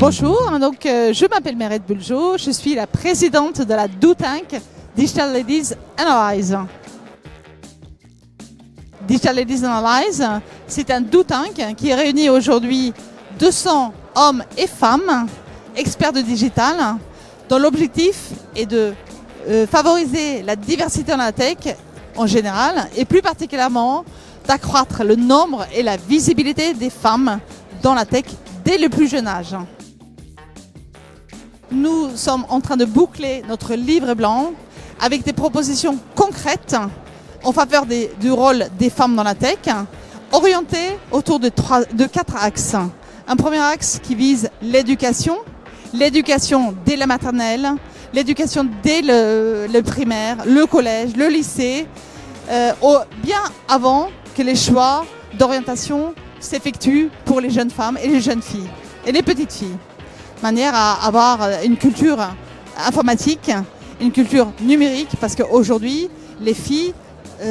Bonjour, je m'appelle Mérette Buljo, je suis la présidente de la Do Tank Digital Ladies Analyze. Digital Ladies Analyze, c'est un Do Tank qui réunit aujourd'hui 200 hommes et femmes experts de digital, dont l'objectif est de favoriser la diversité dans la tech en général et plus particulièrement d'accroître le nombre et la visibilité des femmes dans la tech dès le plus jeune âge. Nous sommes en train de boucler notre livre blanc avec des propositions concrètes en faveur du rôle des femmes dans la tech, orientées autour de 4 axes. Un premier axe qui vise l'éducation dès la maternelle, l'éducation dès le primaire, le collège, le lycée, bien avant que les choix d'orientation s'effectuent pour les jeunes femmes et les jeunes filles et les petites filles. De manière à avoir une culture informatique, une culture numérique, parce qu'aujourd'hui, les filles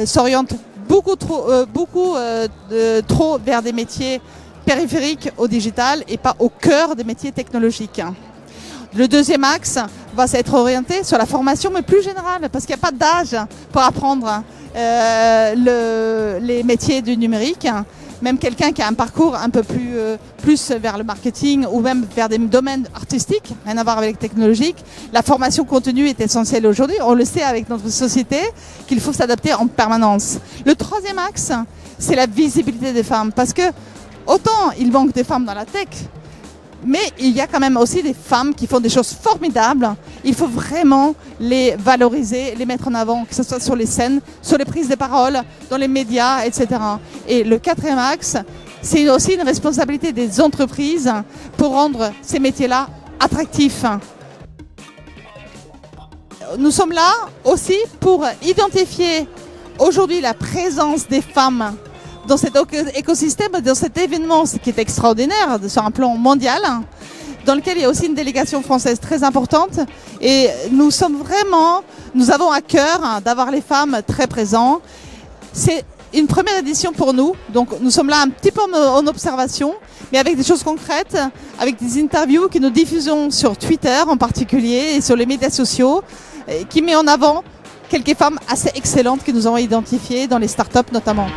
s'orientent beaucoup trop vers des métiers périphériques au digital et pas au cœur des métiers technologiques. Le deuxième axe va s'être orienté sur la formation, mais plus générale, parce qu'il n'y a pas d'âge pour apprendre les métiers du numérique. Même quelqu'un qui a un parcours un peu plus vers le marketing ou même vers des domaines artistiques, rien à voir avec les technologiques, la formation continue est essentielle aujourd'hui. On le sait avec notre société qu'il faut s'adapter en permanence. Le troisième axe, c'est la visibilité des femmes, parce que autant il manque des femmes dans la tech, mais il y a quand même aussi des femmes qui font des choses formidables. Il faut vraiment les valoriser, les mettre en avant, que ce soit sur les scènes, sur les prises de parole, dans les médias, etc. Et le quatrième axe, c'est aussi une responsabilité des entreprises pour rendre ces métiers-là attractifs. Nous sommes là aussi pour identifier aujourd'hui la présence des femmes dans cet écosystème, dans cet événement qui est extraordinaire sur un plan mondial, dans lequel il y a aussi une délégation française très importante. Et nous avons à cœur d'avoir les femmes très présentes. C'est une première édition pour nous, donc nous sommes là un petit peu en observation, mais avec des choses concrètes, avec des interviews que nous diffusons sur Twitter en particulier et sur les médias sociaux, qui met en avant quelques femmes assez excellentes que nous avons identifiées dans les startups notamment.